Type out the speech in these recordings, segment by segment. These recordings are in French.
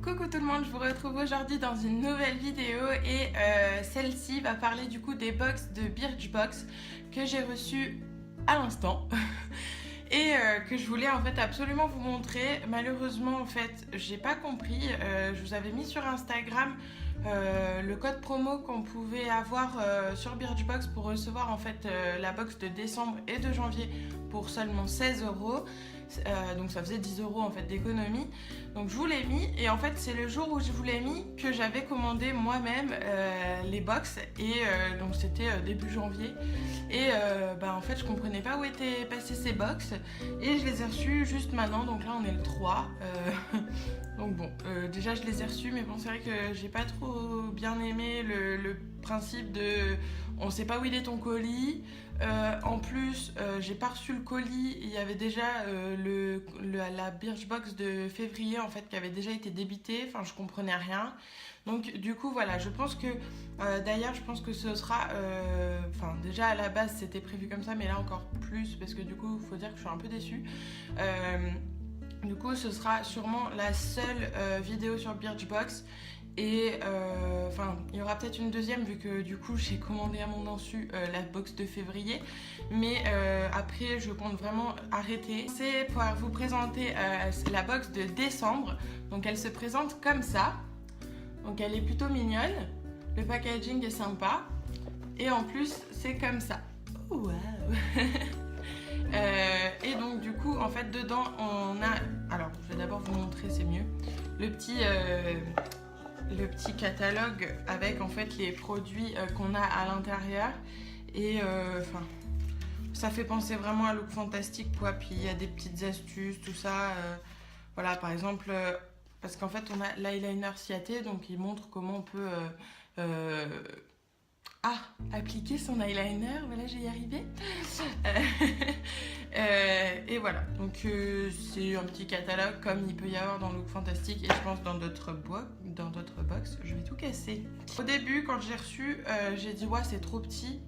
Coucou tout le monde, je vous retrouve aujourd'hui dans une nouvelle vidéo et celle-ci va parler du coup des box de Birchbox que j'ai reçues à l'instant et que je voulais en fait absolument vous montrer. Malheureusement en fait j'ai pas compris, je vous avais mis sur Instagram le code promo qu'on pouvait avoir sur Birchbox pour recevoir en fait la box de décembre et de janvier pour seulement 16 €. Donc ça faisait 10 € en fait d'économie. Donc je vous l'ai mis et en fait c'est le jour où je vous l'ai mis que j'avais commandé moi-même les box et donc c'était début janvier et en fait je comprenais pas où étaient passées ces box et je les ai reçues juste maintenant. Donc là on est le 3 donc bon déjà je les ai reçues mais bon c'est vrai que j'ai pas trop bien aimé le principe de on sait pas où il est ton colis. En plus, j'ai pas reçu le colis. Il y avait déjà la Birchbox de février en fait qui avait déjà été débitée. Enfin, je comprenais rien. Donc, du coup, voilà. Je pense que, d'ailleurs, je pense que ce sera. Enfin, déjà à la base, c'était prévu comme ça, mais là encore plus parce que du coup, il faut dire que je suis un peu déçue. Du coup, ce sera sûrement la seule vidéo sur Birchbox. Et il y aura peut-être une deuxième vu que du coup j'ai commandé à mon insu la box de février. Mais après je compte vraiment arrêter. C'est pour vous présenter la box de décembre. Donc elle se présente comme ça. Donc elle est plutôt mignonne. Le packaging est sympa. Et en plus c'est comme ça. Waouh. Et donc du coup en fait dedans on a... Alors je vais d'abord vous montrer, c'est mieux. Le petit catalogue avec en fait les produits qu'on a à l'intérieur et ça fait penser vraiment à Look Fantastic quoi. Puis il y a des petites astuces, tout ça, voilà, par exemple parce qu'en fait on a l'eyeliner Ciaté, donc il montre comment on peut appliquer son eyeliner. Voilà, j'ai y arrivé. Et voilà, donc c'est un petit catalogue comme il peut y avoir dans Look Fantastic et je pense dans d'autres box. Je vais tout casser. Au début, quand j'ai reçu, j'ai dit ouais, c'est trop petit.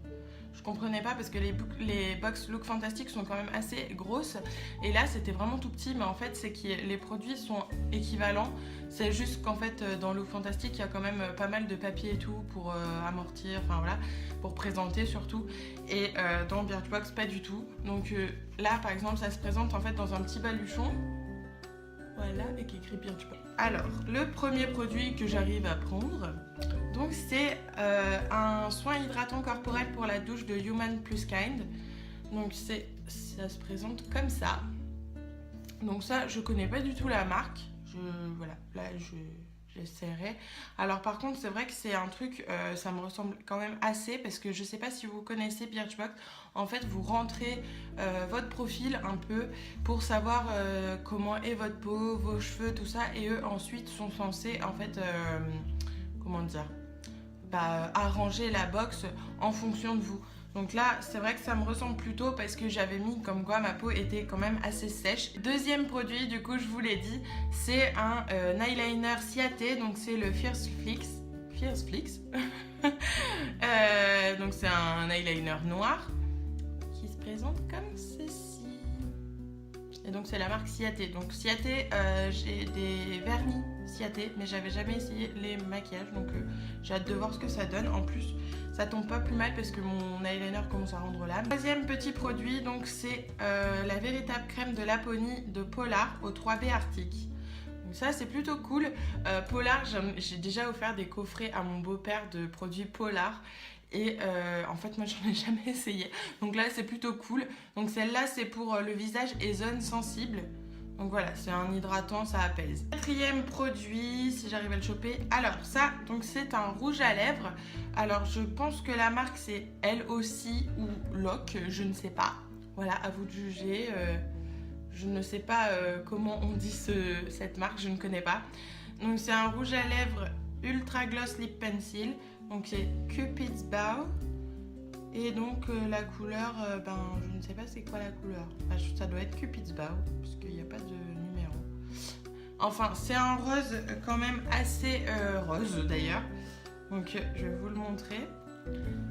Je comprenais pas parce que les box Look Fantastic sont quand même assez grosses et là c'était vraiment tout petit, mais en fait c'est que les produits sont équivalents. C'est juste qu'en fait dans Look Fantastic il y a quand même pas mal de papier et tout pour amortir, enfin voilà, pour présenter surtout, et dans Birchbox pas du tout. Donc là par exemple ça se présente en fait dans un petit baluchon, voilà, et qui écrit Birchbox. Alors le premier produit que j'arrive à prendre, donc c'est un soin hydratant corporel pour la douche de Human Plus Kind. Donc ça se présente comme ça. Donc ça je connais pas du tout la marque. Voilà, là j'essaierai. Alors par contre c'est vrai que c'est un truc, ça me ressemble quand même assez parce que je sais pas si vous connaissez Birchbox. En fait vous rentrez votre profil un peu pour savoir comment est votre peau, vos cheveux, tout ça, et eux ensuite sont censés en fait comment dire, arranger la box en fonction de vous. Donc là c'est vrai que ça me ressemble plutôt parce que j'avais mis comme quoi ma peau était quand même assez sèche. Deuxième produit, du coup je vous l'ai dit, c'est un eyeliner Ciaté, donc c'est le Fierce Flix. Donc c'est un eyeliner noir qui se présente comme ceci. Et donc c'est la marque Ciaté. Donc Ciaté, j'ai des vernis Ciaté, mais j'avais jamais essayé les maquillages, donc j'ai hâte de voir ce que ça donne. En plus ça tombe pas plus mal parce que mon eyeliner commence à rendre l'âme. Troisième petit produit, donc c'est la véritable crème de Laponie de Polar au 3B Arctic. Donc ça c'est plutôt cool. Polar, j'ai déjà offert des coffrets à mon beau-père de produits Polar. Et en fait moi j'en ai jamais essayé. Donc là c'est plutôt cool. Donc celle-là c'est pour le visage et zones sensibles. Donc voilà, c'est un hydratant, ça apaise. Quatrième produit, si j'arrive à le choper. Alors ça, donc c'est un rouge à lèvres. Alors je pense que la marque c'est elle aussi ou Loc, je ne sais pas. Voilà, à vous de juger. Je ne sais pas comment on dit cette marque, je ne connais pas. Donc c'est un rouge à lèvres Ultra Gloss Lip Pencil. Donc c'est Cupid's Bow. Et donc la couleur, je ne sais pas c'est quoi la couleur. Ça doit être Cupid's Bow, parce qu'il n'y a pas de numéro. Enfin, c'est un rose quand même assez rose d'ailleurs. Donc je vais vous le montrer.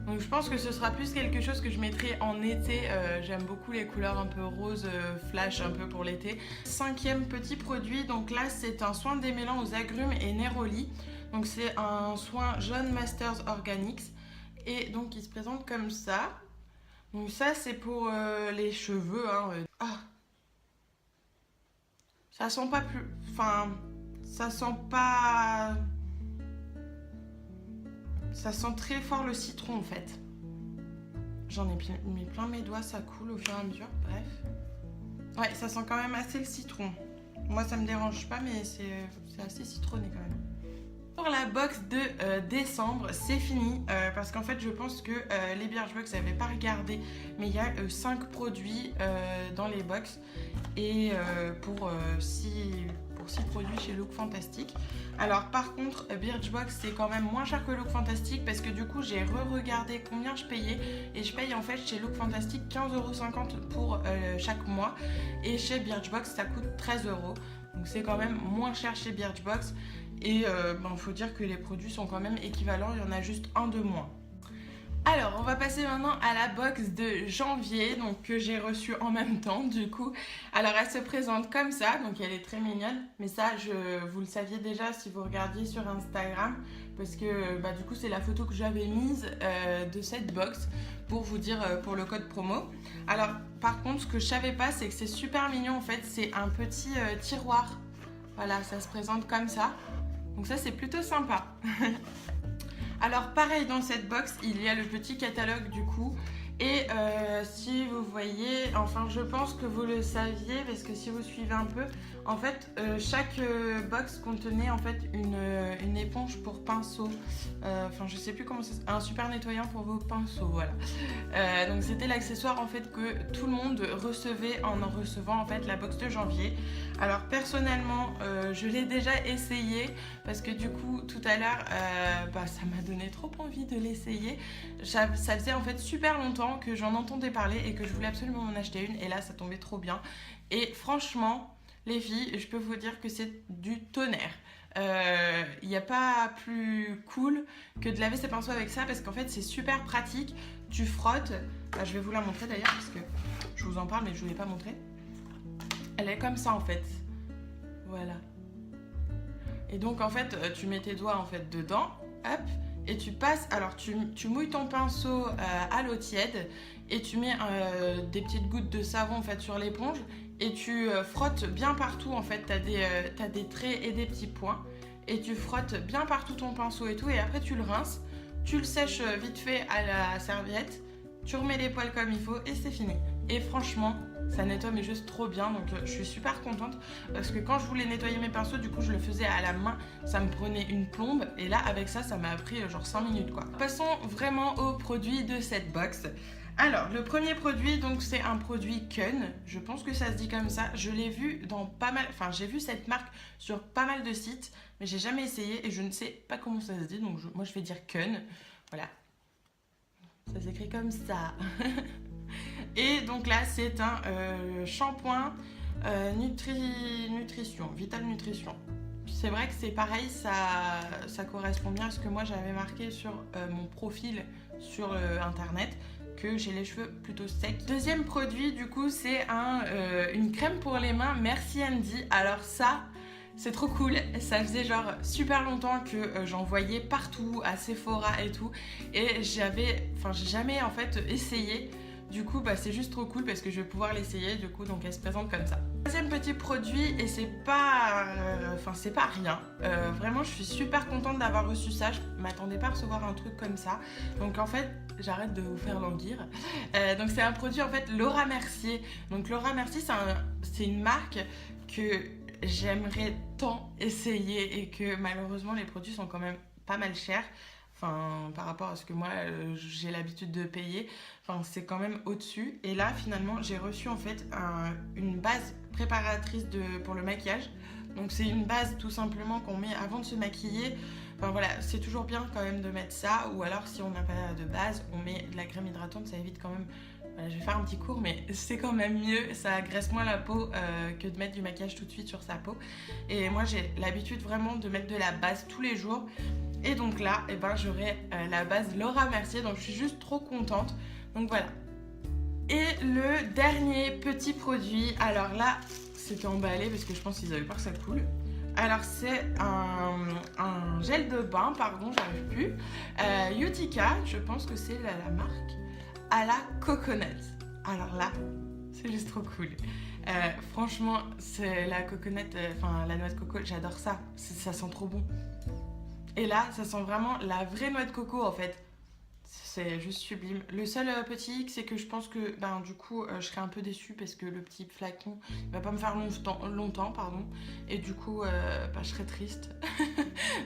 Donc je pense que ce sera plus quelque chose que je mettrai en été. J'aime beaucoup les couleurs un peu rose, flash un peu pour l'été. 5e petit produit, donc là c'est un soin démêlant aux agrumes et néroli. Donc c'est un soin John Masters Organics. Et donc il se présente comme ça. Donc ça c'est pour les cheveux. Hein. Ah. Ça sent pas plus... Enfin... Ça sent pas... Ça sent très fort le citron en fait. J'en ai mis plein mes doigts, ça coule au fur et à mesure, bref. Ouais, ça sent quand même assez le citron. Moi ça me dérange pas, mais c'est assez citronné quand même. Pour la box de décembre, c'est fini parce qu'en fait je pense que les Birchbox n'avaient pas regardé, mais il y a 5 produits dans les box et pour 6 produits chez Look Fantastic. Alors par contre Birchbox c'est quand même moins cher que Look Fantastic parce que du coup j'ai re-regardé combien je payais et je paye en fait chez Look Fantastic 15,50 € pour chaque mois et chez Birchbox ça coûte 13 €. Donc c'est quand même moins cher chez Birchbox et faut dire que les produits sont quand même équivalents, il y en a juste un de moins. Alors on va passer maintenant à la box de janvier, donc que j'ai reçue en même temps du coup. Alors elle se présente comme ça, donc elle est très mignonne, mais ça vous le saviez déjà si vous regardiez sur Instagram, parce que du coup c'est la photo que j'avais mise de cette box pour vous dire pour le code promo. Alors par contre ce que je savais pas c'est que c'est super mignon en fait, c'est un petit tiroir, voilà ça se présente comme ça, donc ça c'est plutôt sympa. Alors pareil dans cette box il y a le petit catalogue du coup et si vous voyez, enfin je pense que vous le saviez parce que si vous suivez un peu, en fait chaque box contenait en fait une éponge pour pinceau, enfin je sais plus comment c'est, un super nettoyant pour vos pinceaux, voilà. Donc c'était l'accessoire en fait que tout le monde recevait en recevant en fait la box de janvier. Alors personnellement je l'ai déjà essayé parce que du coup tout à l'heure ça m'a donné trop envie de l'essayer. Ça faisait en fait super longtemps que j'en entendais parler et que je voulais absolument en acheter une et là ça tombait trop bien. Et franchement les filles, je peux vous dire que c'est du tonnerre. Il n'y a pas plus cool que de laver ses pinceaux avec ça parce qu'en fait c'est super pratique. Tu frottes, je vais vous la montrer d'ailleurs parce que je vous en parle mais je ne vous l'ai pas montré. Elle est comme ça en fait, voilà. Et donc en fait tu mets tes doigts en fait dedans, hop, et tu passes, alors tu mouilles ton pinceau à l'eau tiède et tu mets des petites gouttes de savon en fait sur l'éponge et tu frottes bien partout en fait, t'as des traits et des petits points et tu frottes bien partout ton pinceau et tout et après tu le rinces, tu le sèches vite fait à la serviette, tu remets les poils comme il faut et c'est fini. Et franchement ça nettoie mais juste trop bien, donc je suis super contente parce que quand je voulais nettoyer mes pinceaux du coup je le faisais à la main, ça me prenait une plombe et là avec ça m'a pris genre 5 minutes quoi. Passons vraiment aux produits de cette box. Alors le premier produit donc c'est un produit Kun, je pense que ça se dit comme ça, je l'ai vu dans pas mal, enfin j'ai vu cette marque sur pas mal de sites mais j'ai jamais essayé et je ne sais pas comment ça se dit donc moi je vais dire Kun, voilà, ça s'écrit comme ça. Et donc là c'est un shampoing nutrition, Vital Nutrition. C'est vrai que c'est pareil, ça correspond bien à ce que moi j'avais marqué sur mon profil sur internet, que j'ai les cheveux plutôt secs. Deuxième produit du coup c'est une crème pour les mains Merci Andy. Alors ça c'est trop cool, ça faisait genre super longtemps que j'en voyais partout à Sephora et tout et j'ai jamais en fait essayé. Du coup c'est juste trop cool parce que je vais pouvoir l'essayer du coup, donc elle se présente comme ça. Deuxième petit produit et c'est pas rien, vraiment je suis super contente d'avoir reçu ça, je m'attendais pas à recevoir un truc comme ça, donc en fait j'arrête de vous faire languir. Donc c'est un produit en fait Laura Mercier, donc Laura Mercier c'est une marque que j'aimerais tant essayer et que malheureusement les produits sont quand même pas mal chers. Enfin, par rapport à ce que moi j'ai l'habitude de payer, enfin, c'est quand même au-dessus. Et là finalement j'ai reçu en fait une base préparatrice pour le maquillage. Donc c'est une base tout simplement qu'on met avant de se maquiller. Enfin voilà, c'est toujours bien quand même de mettre ça. Ou alors si on n'a pas de base, on met de la crème hydratante, ça évite quand même. Voilà, je vais faire un petit cours mais c'est quand même mieux, ça agresse moins la peau que de mettre du maquillage tout de suite sur sa peau. Et moi j'ai l'habitude vraiment de mettre de la base tous les jours. Et donc là, eh ben, j'aurai la base Laura Mercier, donc je suis juste trop contente. Donc voilà. Et le dernier petit produit, alors là, c'était emballé parce que je pense qu'ils avaient peur que ça coule. Alors c'est un gel de bain, pardon, j'arrive plus. Utica, je pense que c'est la marque, à la coconut. Alors là, c'est juste trop cool. Franchement, c'est la coconut, la noix de coco, j'adore ça. Ça sent trop bon. Et là, ça sent vraiment la vraie noix de coco en fait. C'est juste sublime. Le seul petit hic, c'est que je pense que du coup, je serais un peu déçue parce que le petit flacon il va pas me faire longtemps, pardon. Et du coup, je serais triste.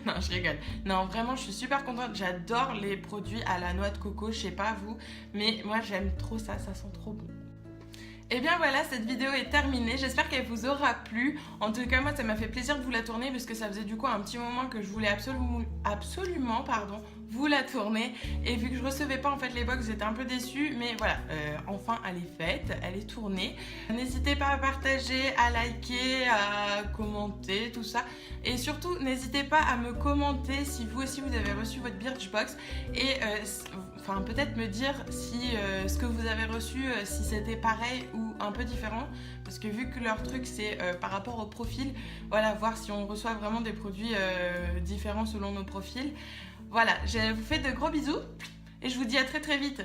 Non, je rigole. Non, vraiment, je suis super contente. J'adore les produits à la noix de coco. Je sais pas vous, mais moi, j'aime trop ça. Ça sent trop bon. Et bien voilà, cette vidéo est terminée, j'espère qu'elle vous aura plu. En tout cas, moi ça m'a fait plaisir de vous la tourner parce que ça faisait du coup un petit moment que je voulais absolument vous la tourner. Et vu que je recevais pas en fait les box, j'étais un peu déçue. Mais voilà, enfin elle est faite, elle est tournée. N'hésitez pas à partager, à liker, à commenter, tout ça. Et surtout, n'hésitez pas à me commenter si vous aussi vous avez reçu votre Birchbox. Et peut-être me dire si ce que vous avez reçu, si c'était pareil ou un peu différent, parce que vu que leur truc c'est par rapport au profil, voilà, voir si on reçoit vraiment des produits différents selon nos profils. Voilà, je vous fais de gros bisous et je vous dis à très très vite.